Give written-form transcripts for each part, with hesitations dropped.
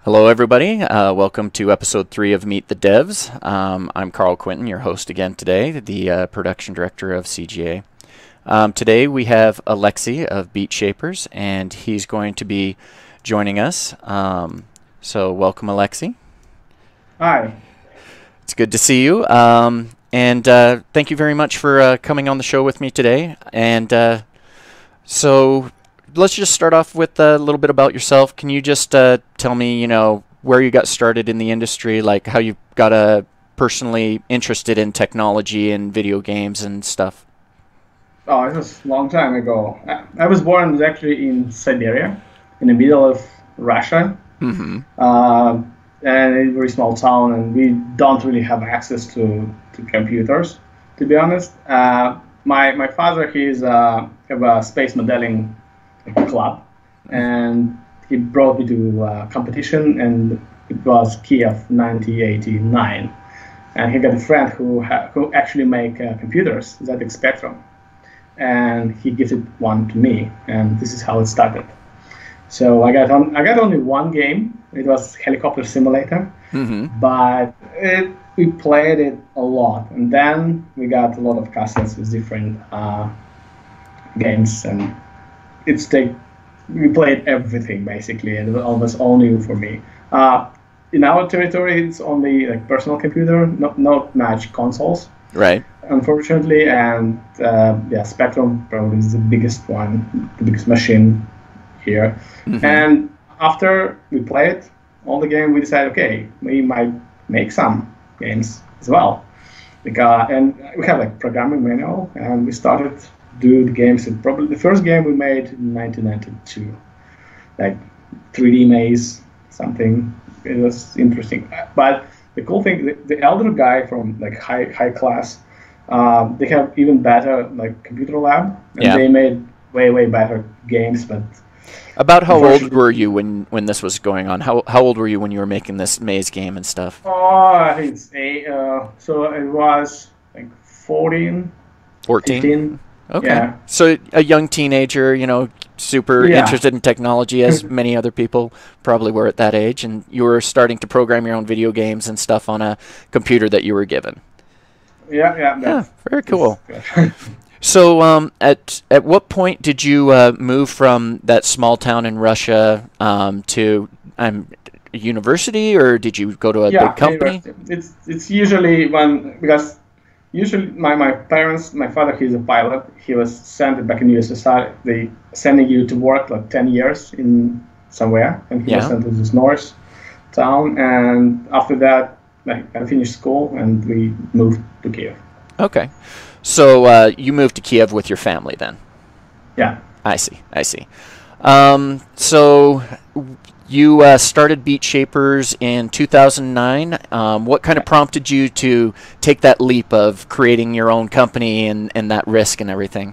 Hello, everybody. Welcome to episode 3 of Meet the Devs. I'm Carl Quinton, your host again today, the production director of CGA. Today we have Alexey of Beat Shapers, and he's going to be joining us. So welcome, Alexey. Hi. It's good to see you. And thank you very much for coming on the show with me today. And so let's just start off with a little bit about yourself. Can you just tell me, where you got started in the industry, like how you got personally interested in technology and video games and stuff? Oh, it was a long time ago. I was born actually in Siberia, in the middle of Russia, and a very small town, and we don't really have access to computers, to be honest. My father, he's have a space modeling club, and he brought me to a competition, and it was Kiev 1989, and he got a friend who actually make computers, ZX Spectrum, and he gifted one to me, and this is how it started. So I got only one game. It was Helicopter Simulator, but we played it a lot, and then we got a lot of cassettes with different games, and we played everything basically, and it was all new for me. In our territory, it's only like personal computer, not much consoles, right? Unfortunately, and Spectrum probably is the biggest one, the biggest machine here. And after we played all the game, we decided, okay, we might make some games as well. And we have like programming manual, and we started do the games. And probably the first game we made in 1992, like 3D maze, something. It was interesting. But the cool thing, the elder guy from like high class, they have even better like computer lab, and they made way better games. But about how old were you when this was going on? How old were you when you were making this maze game and stuff? Oh, I think it's 8. So it was like 14. 15. Okay. Yeah. So a young teenager, super interested in technology, as many other people probably were at that age, and you were starting to program your own video games and stuff on a computer that you were given. Yeah. Very cool. So at what point did you move from that small town in Russia to a university, or did you go to a big company? It's usually because usually my parents, my father, he's a pilot. He was sent back in USSR. They sending you to work like 10 years in somewhere, and he was sent to this Norse town. And after that, I finished school, and we moved to Kiev. Okay. So you moved to Kiev with your family then? Yeah. I see. So you started Beat Shapers in 2009. What kind of prompted you to take that leap of creating your own company and that risk and everything?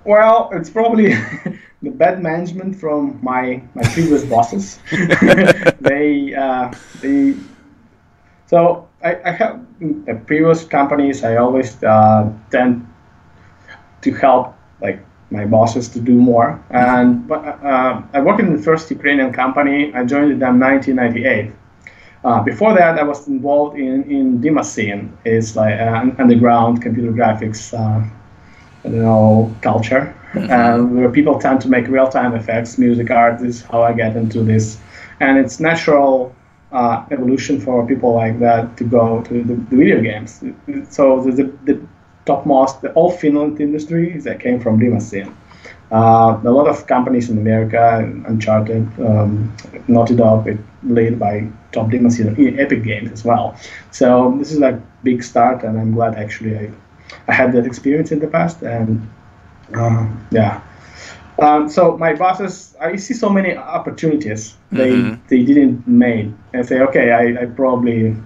Well, it's probably the bad management from my previous bosses. So I have previous companies. I always tend to help like my bosses to do more. But I worked in the first Ukrainian company. I joined them in 1998. Before that, I was involved in Dima scene. It's like underground computer graphics, culture, where people tend to make real-time effects, music art. This is how I get into this, and it's natural evolution for people like that to go to the video games. So the topmost, the all Finland industry that came from Dima scene. A lot of companies in America, Uncharted, Naughty Dog, led by top Dima scene, Epic Games as well. So this is like big start, and I'm glad actually I had that experience in the past, and so my bosses, I see so many opportunities they didn't make, and say, okay, I probably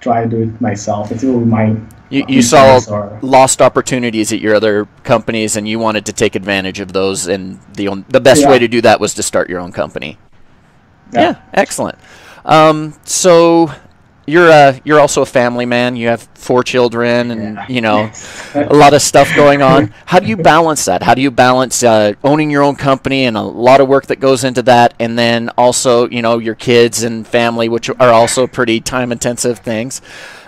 try to do it myself. It's really my you saw lost opportunities at your other companies, and you wanted to take advantage of those, and the best way to do that was to start your own company. Yeah, excellent. So you're also a family man. You have 4 children, and a lot of stuff going on. How do you balance that? How do you balance owning your own company and a lot of work that goes into that, and then also your kids and family, which are also pretty time-intensive things?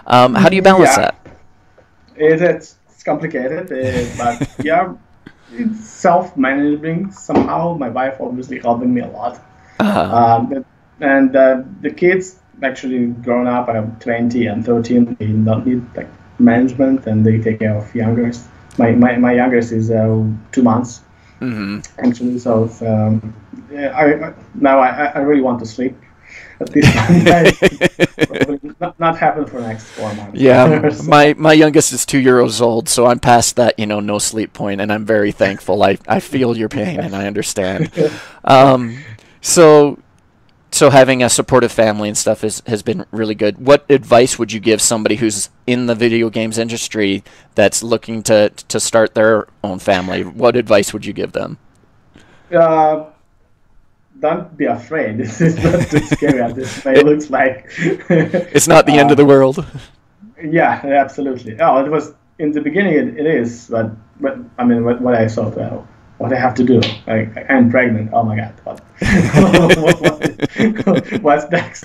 How do you balance that? It's complicated, but yeah, it's self-managing somehow. My wife obviously helping me a lot, and the kids actually grown up. I'm 20 and 13. They don't need like management, and they take care of youngest. My youngest is 2 months, actually. So I really want to sleep. At this time, probably not happen for the next 4 months. Yeah, my youngest is 2 years old, so I'm past that no sleep point, and I'm very thankful. I feel your pain, and I understand. So having a supportive family and stuff has been really good. What advice would you give somebody who's in the video games industry that's looking to start their own family? What advice would you give them? Don't be afraid. This is not too scary as it looks like. It's not the end of the world. Yeah, absolutely. Oh, it was in the beginning. It is, but I mean, what I thought, what I have to do? I'm pregnant. Oh my God! What's next?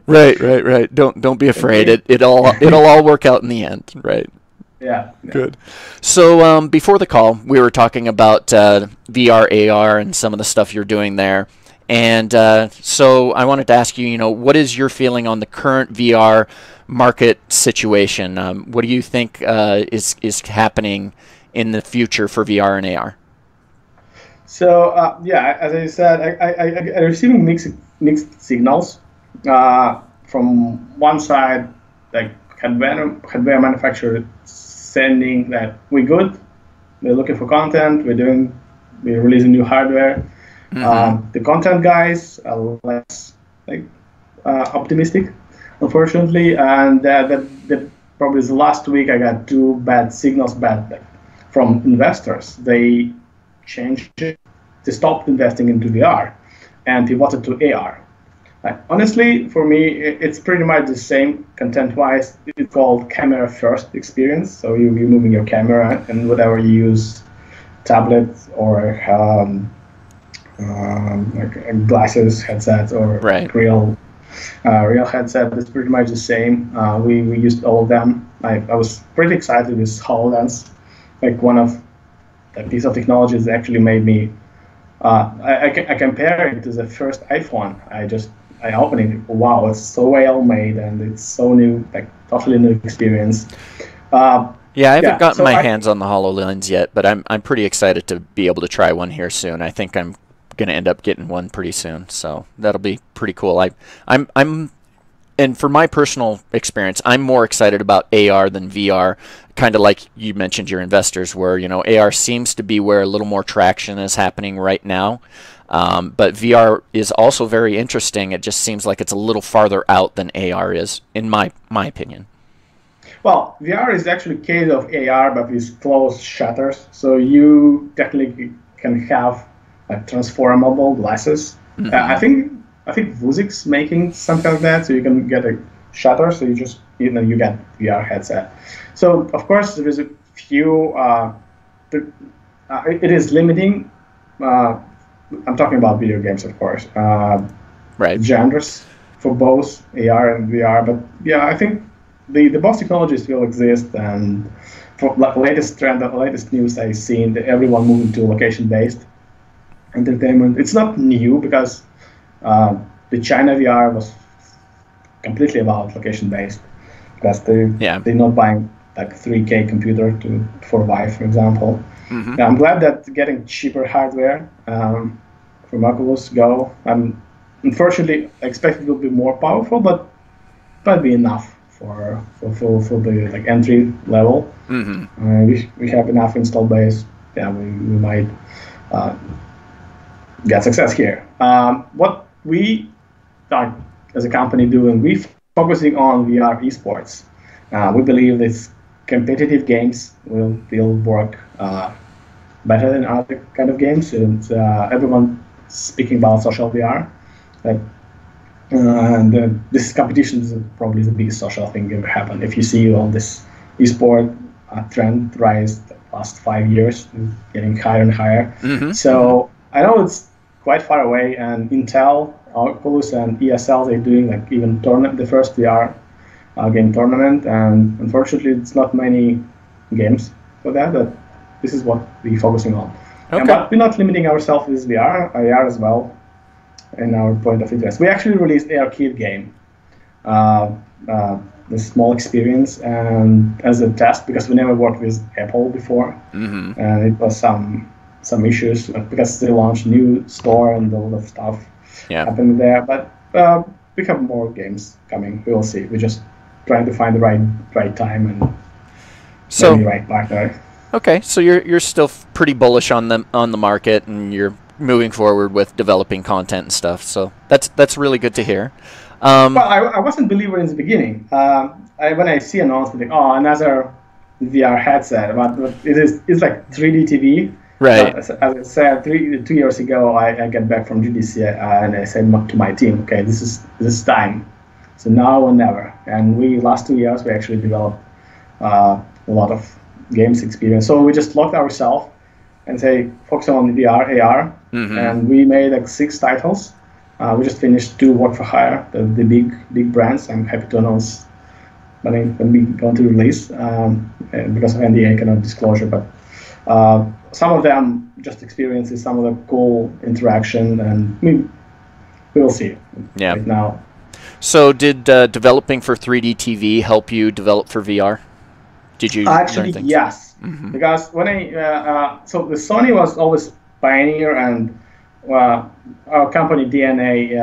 Right. Don't be afraid. It'll all work out in the end. Right. Yeah. Good. So before the call, we were talking about VR, AR, and some of the stuff you're doing there. And so I wanted to ask you, what is your feeling on the current VR market situation? What do you think is happening in the future for VR and AR? So yeah, as I said, I'm receiving mixed signals from one side, like hardware manufacturer sending that we're good, we're looking for content, we're releasing new hardware. The content guys are less optimistic, unfortunately, and that probably the last week I got 2 bad signals from investors. They changed it. They stopped investing into VR and pivoted to AR. Honestly, for me, it's pretty much the same content-wise. It's called camera-first experience. So you're moving your camera and whatever you use, tablets or glasses, headsets, or real headset. It's pretty much the same. We used all of them. I was pretty excited with HoloLens. One of the piece of technology that actually made me. I compare it to the first iPhone. I opened it. Wow, it's so well made and it's so new, totally new experience. Yeah, I haven't gotten my hands on the HoloLens yet, but I'm pretty excited to be able to try one here soon. I think I'm going to end up getting one pretty soon, so that'll be pretty cool. And for my personal experience, I'm more excited about AR than VR, kind of like you mentioned your investors were. AR seems to be where a little more traction is happening right now. But VR is also very interesting. It just seems like it's a little farther out than AR is, in my opinion. Well, VR is actually a case of AR, but with closed shutters. So you technically can have transformable glasses. I think Vuzik's making something like that, so you can get a shutter, so you just you get VR headset. So of course there is a few. It is limiting. I'm talking about video games, of course. Genres for both AR and VR, but yeah, I think the both technologies will exist, and for latest trend, the latest news I've seen, that everyone moving to location-based entertainment. It's not new because the China VR was completely about location-based, because they're not buying 3K computer for Vive, for example. Yeah, I'm glad that getting cheaper hardware from Oculus Go. Unfortunately, I expect it will be more powerful, but be enough for the entry level. We have enough install base. Yeah, we might get success here. What we are as a company doing, we focusing on VR esports. We believe this competitive games will work better than other kind of games, and everyone speaking about social VR. And this competition is probably the biggest social thing ever happened. If you see all this esport trend rise the last 5 years, getting higher and higher. So I know it's quite far away, and Intel, Oculus, and ESL, they're doing like even the first VR game tournament, and unfortunately it's not many games for that, but this is what we're focusing on. Okay. But we're not limiting ourselves with VR, AR as well, in our point of interest. We actually released ARcade game, the small experience, and as a test, because we never worked with Apple before, and it was some issues because they launched new store and a lot of stuff happening there. But we have more games coming. We will see. We're just trying to find the right time and maybe the right partner. Okay, so you're still pretty bullish on the market, and you're moving forward with developing content and stuff. So that's really good to hear. Well, I wasn't a believer in the beginning. When I see announcement, another VR headset, but it's like 3D TV. Right. As I said, 2 years ago, I get back from GDC and I said to my team, okay, this is time. So now or never. And last 2 years we actually developed a lot of games experience. So we just locked ourselves and say focus on VR, AR, and we made like 6 titles. We just finished 2 work for hire, the big brands. I'm happy to announce when we going to release because of NDA cannot disclosure, but some of them just experiences some of the cool interaction, and we will see right now. So did developing for 3D TV help you develop for VR? Did you actually learn things? Yes, because when so the Sony was always pioneer, and our company DNA,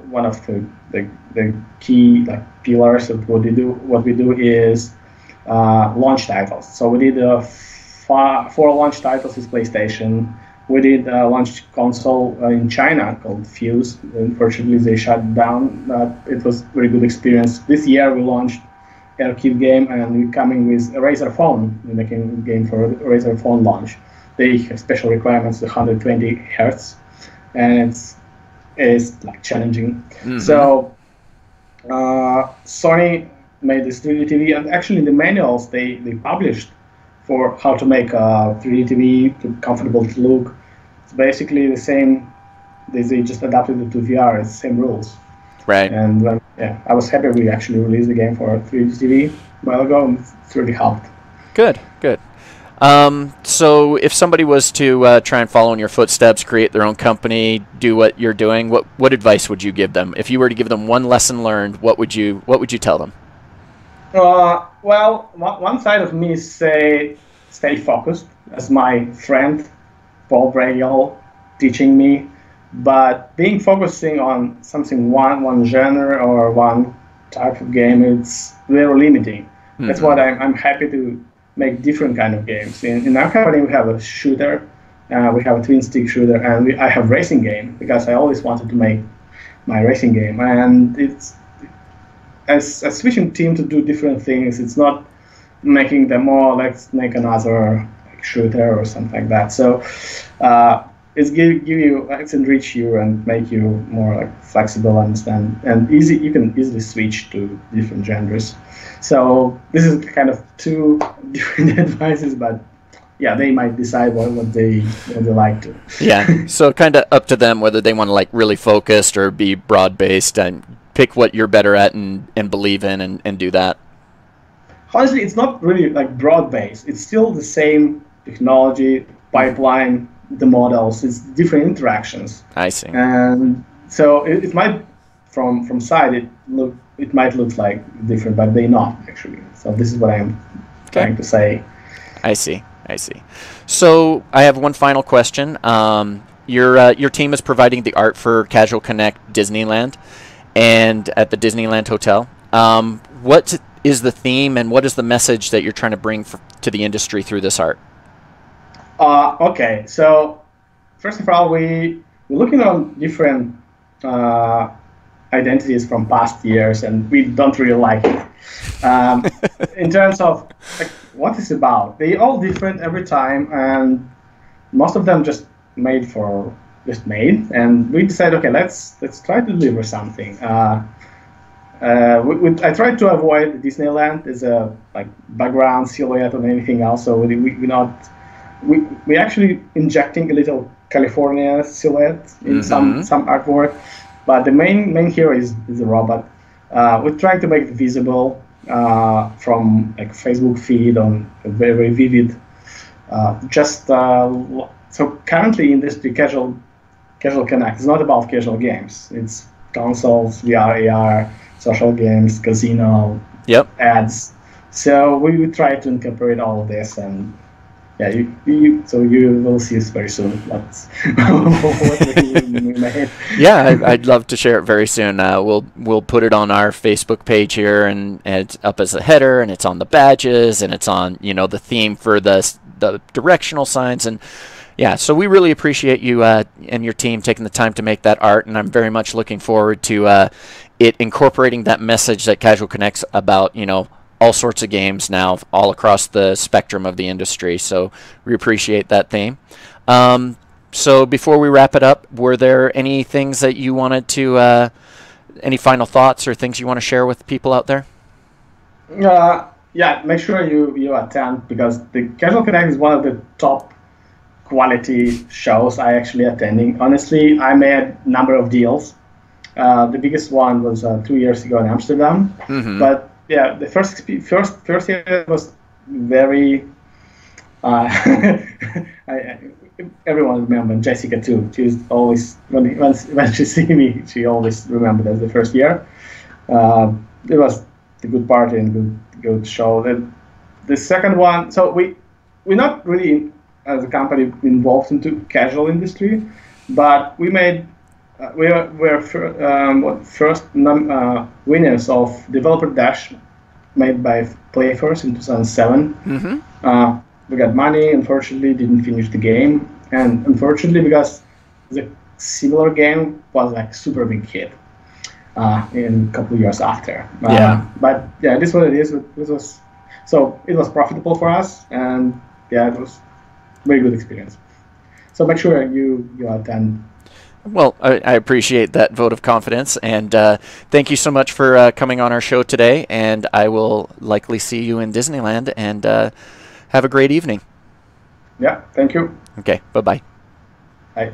one of the key pillars of what we do is launch titles. So we did 4 launch titles with PlayStation. We did a launch console in China called Fuse. Unfortunately, they shut down. It was a very good experience. This year we launched ARcade game, and we're coming with a Razer phone. We're making a game for a Razer phone launch. They have special requirements, 120 hertz, and it's like challenging. So Sony made this 3D TV, and actually the manuals they published for how to make a 3D TV comfortable to look. It's basically the same. They just adapted it to VR. It's the same rules. Right. And I was happy we actually released the game for 3D TV a while ago, and it's really helped. Good. So if somebody was to try and follow in your footsteps, create their own company, do what you're doing, what advice would you give them? If you were to give them one lesson learned, what would you tell them? Well, one side of me is stay focused, as my friend Paul Bragiel teaching me. But focusing on something, one genre or one type of game, it's very limiting. That's why I'm happy to make different kind of games. In our company, we have a shooter, we have a twin stick shooter, and I have racing game because I always wanted to make my racing game. And it's as switching team to do different things. It's not making them more. Let's make another shooter or something like that. So it's it's enrich you and make you more flexible, understand, and easy. You can easily switch to different genres. So this is kind of 2 different advices, but they might decide what they like to. Yeah, so kind of up to them whether they want to really focused or be broad based, and pick what you're better at and believe in and do that. Honestly, it's not really broad based. It's still the same technology pipeline, the models. It's different interactions. I see. And so it might from side it might look like different, but they're not actually. So this is what I'm trying to say. I see. So I have one final question. Your team is providing the art for Casual Connect Disneyland and at the Disneyland Hotel. What is the theme and what is the message that you're trying to bring to the industry through this art? Okay, so first of all, we're looking on different identities from past years, and we don't really like it. In terms of what it's about, they're all different every time, and most of them just made for just made, and we decided, okay, let's try to deliver something. I tried to avoid Disneyland as a like background silhouette or anything else. So we actually injecting a little California silhouette in some artwork, but the main hero is the robot. We're trying to make it visible from like Facebook feed on a very vivid. So currently industry casual connect. It's not about casual games. It's consoles, VR, AR, social games, casino, ads. So we will try to incorporate all of this, and yeah, so you will see us very soon. What's Yeah, I'd love to share it very soon. We'll put it on our Facebook page here, and it's up as a header, and it's on the badges, and it's on the theme for the directional signs, and yeah. So we really appreciate you and your team taking the time to make that art, and I'm very much looking forward to it incorporating that message that Casual Connect's about, all sorts of games now all across the spectrum of the industry. So we appreciate that theme. So before we wrap it up, were there any things that you wanted to, any final thoughts or things you want to share with people out there? Yeah, make sure you attend, because the Casual Connect is one of the top quality shows I actually attending. Honestly, I made a number of deals. The biggest one was 2 years ago in Amsterdam. But yeah, the first year was very. Everyone remembered Jessica too. She's always when she see me, she always remembered as the first year. It was a good party and good show. The second one, so we're not really as a company involved into casual industry, but we made. We're first winners of Developer Dash, made by Playforce in 2007. We got money. Unfortunately, didn't finish the game, and unfortunately, because the similar game was like super big hit in a couple of years after. But yeah, this is what it is. It was profitable for us, and yeah, it was a very good experience. So make sure you attend. Well, I appreciate that vote of confidence, and thank you so much for coming on our show today, and I will likely see you in Disneyland, and have a great evening. Yeah, thank you. Okay, bye-bye. Bye.